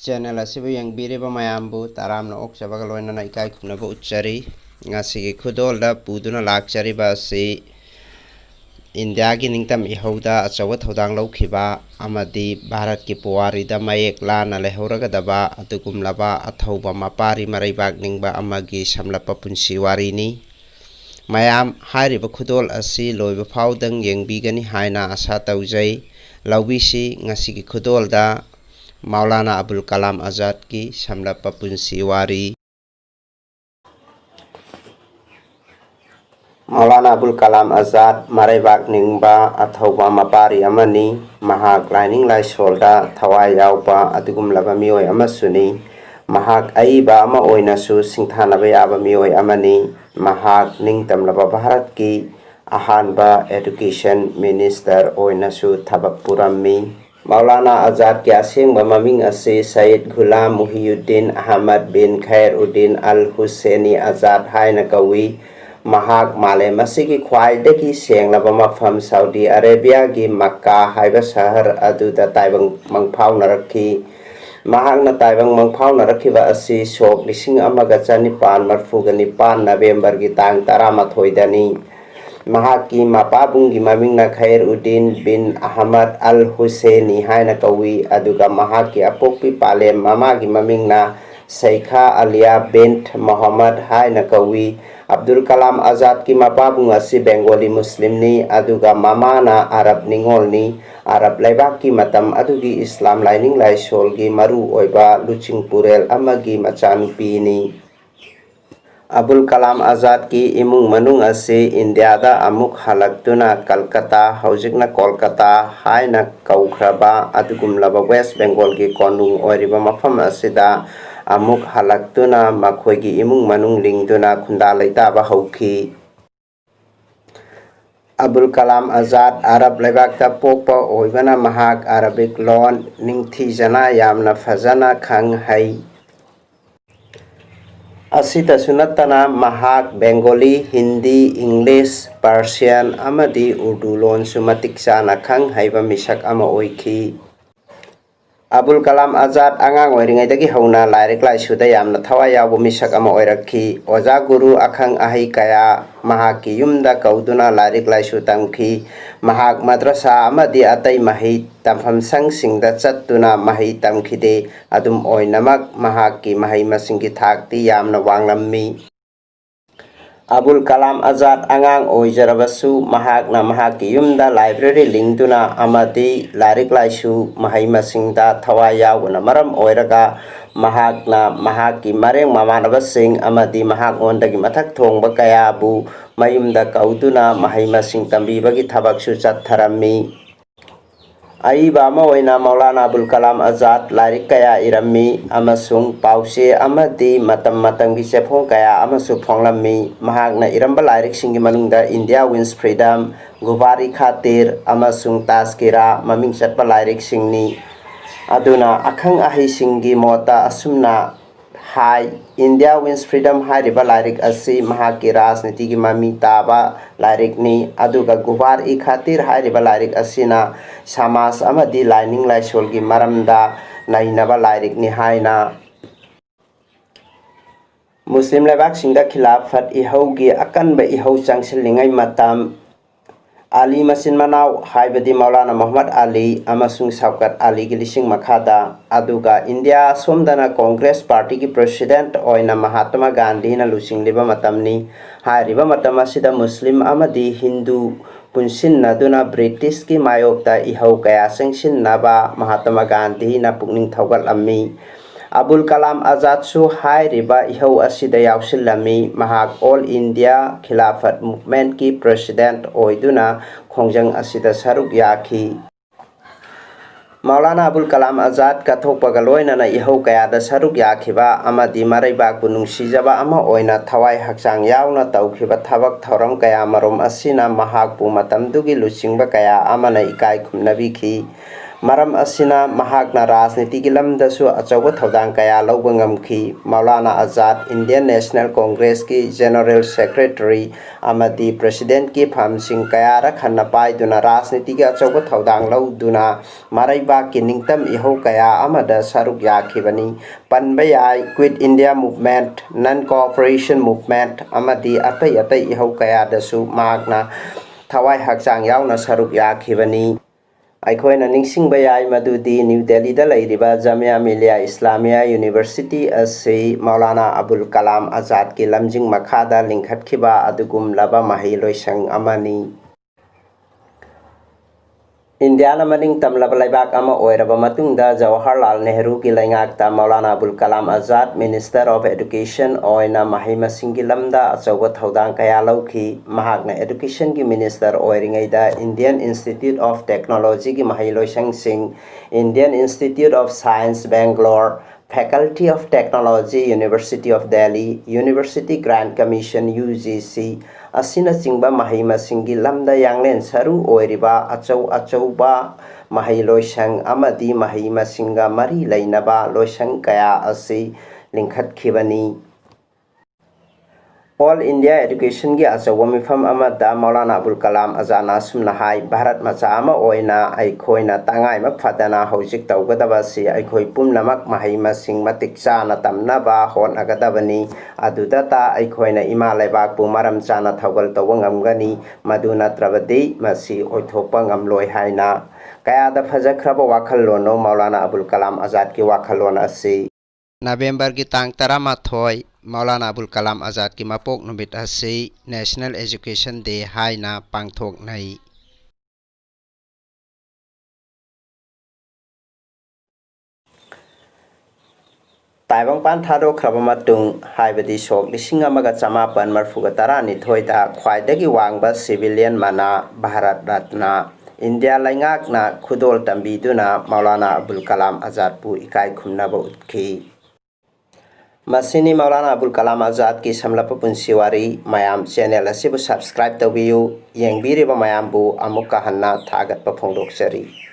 Channel asibu yangbiriba mayambu taramna okchabaga loinana ikai khumnaba uchari ngasigi khudolda puduna lakchariba asi India gi ningtam ihauda achawa thodang laukhiba amadi Bharat ki puwarida mayek lana lehoragadaba atugumlaba athauba mapari maraibak ningba amagi samlapa punsi warini mayam hairiba khudol asi loiba phaudang yengbigani haina asa taujai laubisi ngasigi khudolda Maulana Abul Kalam Azad ki samlapa punsi wari Maulana Abul Kalam Azad maraibak ningba athauba mapari amani mahak laining laisolda thawai yauba adugumlaba mioi amasuni mahak aiba ama oinasu singthanaba yaba mioi amani mahak ningtamlaba Bharat ki ahanba education minister oinasu thabak purammi Maulana Azad ki asengba maming ase Sayyid Ghulam Muhyiddin Ahmad bin Khairuddin Al-Husseini Azad haina kawi mahak malem asigi khwaidagi senglaba mafam Saudi Arabia gi Makkah haiba sahar aduda taibang mangphau narakhi mahakna taibang mangphau narakhiba asi sok lising amaga chanipan marfuga nipan November gi tang 13 dani mahaki mapabunggi mamingna Khairuddin bin Ahmad Al-Husseini haina kawi aduga mahaki apokpi palem mamagi mamingna Sheikha Alia bint Muhammad haina kawi Abdul Kalam Azad ki mapabung asi Bengali Muslim ni aduga mamana Arab ningol ni Arab laibaki matam adugi Islam laining laisol gi maru oiba luching purel amagi machanupi ni Abul Kalam Azad ki imung manung ase India da amuk halaktuna Kolkata haujikna Kolkata haina kaukraba adugumlaba West Bengal ki konung oiriba mafam asida amuk halaktuna makhoi gi imung manung lingduna khunda leitaba hauki Abul Kalam Azad Arab laibakta pokpa oibana mahak Arabic lon ningthijana yamna fajana khang hai Asita sunatana mahak Bengali, Hindi, English, Persian amadi Urdu lon sumatik sana khang haiba misak ama oikhi Abul Kalam Azad angang oiringaidagi hauna lairik laisuda yamna thawai yabu misak ama oirakhi oja guru akhang ahi kaya mahaki yumda kauduna lairik laisu tamkhi mahak madrasa amadi atai mahi tampham sangsingda chattuna mahi tamkhide adum oinamak mahaki mahi masingki thakti yamna wanglammi Abul Kalam Azad angang oijarabasu mahakna mahaki yumda library lingduna amadi lairik laisu mahai masingda thawai yauna maram oiraga mahakna mahaki mareng mamanabasing amadi mahak ondagi mathak thongba kayabu mayumda kauduna mahai masing tambibagi thabaksu chatharammi Aiba ama oina Maulana Abul Kalam Azad lairik kaya irammi amasung pause amadi matam-matamgi sefong kaya amasu phonglammi mahakna iramba lairik singi manungda India wins freedom gubari khatir amasung taskira maming chatpa lairik singni aduna akhang ahi singi mota asumna hai India wins freedom hairiba lairik asi mahaki rajniti gi mami taba lairik ni aduga gubar I khatir hairiba lairik asina samas amadi lining laisol gi maramda nainaba lairik ni haina Muslim laibak singda khilafat ihaugi akanba ihau changsilingai matam Ali masin manau haibadi Maulana Muhammad Ali amasung Shaukat Ali gi lising makhada aduga India somdana Congress Party ki president oina Mahatma Gandhi na lusingliba matamni hairiba matam asida Muslim amadi Hindu punsinnaduna British ki mayokta ihau kaya sengsinnaba Mahatma Gandhi na pukning thaugalammi Abul Kalam Azad su hairiba ihau asida yausilami mahak All India Khilafat Movement ki president oiduna khongjang asida saruk yakhi Maulana Abul Kalam Azad kathokpaga loinana ihau kayada saruk yakhiba amadi maraibak nungsijaba ama oina thawai hakchang yauna taukhiba thabak thoram kaya marom asina mahak pu matamdugi luchingba kaya amana ikai khumnabikhi Maram asina mahakna rajniti ki lamdasu achauba thodang kaya lauba ngamkhi. Maulana Azad Indian National Congress ki General Secretary amadi President ki phamsing kaya ra khanna paiduna rajniti ki achauba thodang lauduna maraiba ki ningtam ihau kaya amada saruk yakhibani. Panba yai Quit India Movement, Non-Cooperation Movement amadi atai ihau kaya dasu mahakna thawai hakchang yauna saruk yakhibani. ꯑꯩꯈꯣꯏꯅ ꯅꯤꯡꯁꯤꯡꯕ ꯌꯥꯏ ꯃꯗꯨꯗꯤ new ꯗꯦꯜꯂꯤꯗ ꯂꯩꯔꯤꯕ Jamia Millia Islamia university ꯑꯁꯤ ꯃꯧꯂꯥꯅꯥ ꯑꯕꯨꯜ ꯀꯂꯥꯝ ꯑꯖꯥꯗꯀꯤ ꯂꯝꯖꯤꯡ ꯃꯈꯥꯗ ꯂꯤꯡꯈꯠꯈꯤꯕ ꯑꯗꯨꯒꯨꯝꯂꯕ ꯃꯍꯩꯂꯣꯏꯁꯪ ꯑꯃꯅꯤ꯫ ꯏꯟꯗꯤꯌꯥꯅ ꯃꯅꯤꯡ ꯇꯝꯂꯕ ꯂꯩꯕꯥꯛ ꯑꯃ ꯑꯣꯏꯔꯕ ꯃꯇꯨꯡꯗ ꯖꯋꯥꯍꯔꯂꯥꯜ ꯅꯦꯍꯔꯨꯒꯤ ꯂꯩꯉꯥꯛꯇ Maulana Abul Kalam Azad minister of education ꯑꯣꯏꯅ ꯃꯍꯩ ꯃꯁꯤꯡꯒꯤ ꯂꯝꯗ ꯑꯆꯧꯕ ꯊꯧꯗꯥꯡ ꯀꯌꯥ ꯂꯧꯈꯤ꯫ ꯃꯍꯥꯛꯅ ꯑꯦꯗꯨꯀꯦꯁꯟꯒꯤ ꯃꯤꯅꯤꯁꯇꯔ ꯑꯣꯏꯔꯤꯉꯩꯗ ꯏꯟꯗꯤꯌꯟ ꯏꯟꯁꯇꯤꯇ꯭ꯌꯨꯠ ꯑꯣꯐ ꯇꯦꯛꯅꯣꯂꯣꯖꯤꯒꯤ ꯃꯍꯩꯂꯣꯏꯁꯪꯁꯤꯡ, Indian Institute of Science Bangalore, Faculty of Technology University of Delhi, University Grant Commission UGC ꯑꯁꯤꯅꯆꯤꯡꯕ ꯃꯍꯩ ꯃꯁꯤꯡꯒꯤ ꯂꯝꯗ ꯌꯥꯡꯂꯦꯟ ꯁꯔꯨ ꯑꯣꯏꯔꯤꯕ ꯑꯆꯧꯕ ꯃꯍꯩꯂꯣꯏꯁꯪ ꯑꯃꯗꯤ ꯃꯍꯩ ꯃꯁꯤꯡꯒ ꯃꯔꯤ ꯂꯩꯅꯕ ꯂꯣꯏꯁꯪ ꯀꯌꯥ ꯑꯁꯤ ꯂꯤꯡꯈꯠꯈꯤꯕꯅꯤ꯫ ꯑꯣꯜ ꯏꯟꯗꯤꯌꯥ ꯑꯦꯗꯨꯀꯦꯁꯟꯒꯤ ꯑꯆꯧꯕ ꯃꯤꯐꯝ ꯑꯃꯗ ꯃꯧꯂꯥꯅꯥ ꯑꯕꯨꯜ ꯀꯂꯥꯝ ꯑꯖꯥꯗꯅ ꯑꯁꯨꯝꯅ ꯍꯥꯏ, ꯚꯥꯔꯠ ꯃꯆꯥ ꯑꯃ ꯑꯣꯏꯅ ꯑꯩꯈꯣꯏꯅ ꯇꯉꯥꯏꯃꯛ ꯐꯗꯅ ꯍꯧꯖꯤꯛ ꯇꯧꯒꯗꯕꯁꯤ ꯑꯩꯈꯣꯏ ꯄꯨꯝꯅꯃꯛ ꯃꯍꯩ ꯃꯁꯤꯡ ꯃꯇꯤꯛ ꯆꯥꯅ ꯇꯝꯅꯕ ꯍꯣꯠꯅꯒꯗꯕꯅꯤ꯫ ꯑꯗꯨꯗꯇ ꯑꯩꯈꯣꯏꯅ ꯏꯃꯥ ꯂꯩꯕꯥꯛꯄꯨ ꯃꯔꯝ ꯆꯥꯅ ꯊꯧꯒꯜ ꯇꯧꯕ ꯉꯝꯒꯅꯤ, ꯃꯗꯨ ꯅꯠꯇ꯭ꯔꯕꯗꯤ ꯃꯁꯤ ꯑꯣꯏꯊꯣꯛꯄ ꯉꯝꯂꯣꯏ ꯍꯥꯏꯅ ꯀꯌꯥꯗ ꯐꯖꯈ꯭ꯔꯕ ꯋꯥꯈꯜꯂꯣꯟꯅꯣ ꯃꯧꯂꯥꯅꯥ ꯑꯕꯨꯜ ꯀꯂꯥꯝ ꯑꯖꯥꯗꯀꯤ ꯋꯥꯈꯜꯂꯣꯟ ꯑꯁꯤ꯫ ꯅꯕꯦꯝꯕꯔꯒꯤ ꯇꯥꯡ 13 ꯃꯧꯂꯥꯅꯥ ꯑꯕꯨꯜ ꯀꯂꯥꯝ ꯑꯖꯥꯗꯀꯤ ꯃꯄꯣꯛ ꯅꯨꯃꯤꯠ ꯑꯁꯤ ꯅꯦꯁꯅꯦꯜ ꯑꯦꯖꯨꯀꯦꯁꯟ ꯗꯦ ꯍꯥꯏꯅ ꯄꯥꯡꯊꯣꯛꯅꯩ꯫ ꯇꯥꯏꯕꯪꯄꯥꯟ ꯊꯥꯗꯣꯛꯈ꯭ꯔꯕ ꯃꯇꯨꯡ ꯍꯥꯏꯕꯗꯤ ꯁꯣꯛ 1942ꯗ ꯈ꯭ꯋꯥꯏꯗꯒꯤ ꯋꯥꯡꯕ ꯁꯤꯚꯤꯂꯤꯌꯟ ꯃꯅꯥ ꯚꯥꯔꯠ ꯔꯠꯅ ꯏꯟꯗꯤꯌꯥ ꯂꯩꯉꯥꯛꯅ ꯈꯨꯗꯣꯜ ꯇꯝꯕꯤꯗꯨꯅ ꯃꯧꯂꯥꯅꯥ ꯑꯕꯨꯜ ꯀꯂꯥꯝ ꯑꯖꯥꯗꯄꯨ ꯏꯀꯥꯏ ꯈꯨꯝꯅꯕ ꯎꯠꯈꯤ꯫ ꯃꯁꯤꯅꯤ ꯃꯧꯂꯥꯅꯥ ꯑꯕꯨꯜ ꯀꯂꯥꯝ ꯑꯖꯥꯗꯀꯤ ꯁꯝꯂꯞꯄ ꯄꯨꯟꯁꯤ ꯋꯥꯔꯤ꯫ ꯃꯌꯥꯝ ꯆꯦꯅꯦꯜ ꯑꯁꯤꯕꯨ ꯁꯕꯁꯀ꯭ꯔꯥꯏꯕ ꯇꯧꯕꯤꯌꯨ꯫ ꯌꯦꯡꯕꯤꯔꯤꯕ ꯃꯌꯥꯝꯕꯨ ꯑꯃꯨꯛꯀ ꯍꯟꯅ ꯊꯥꯒꯠꯄ ꯐꯣꯡꯗꯣꯛꯆꯔꯤ꯫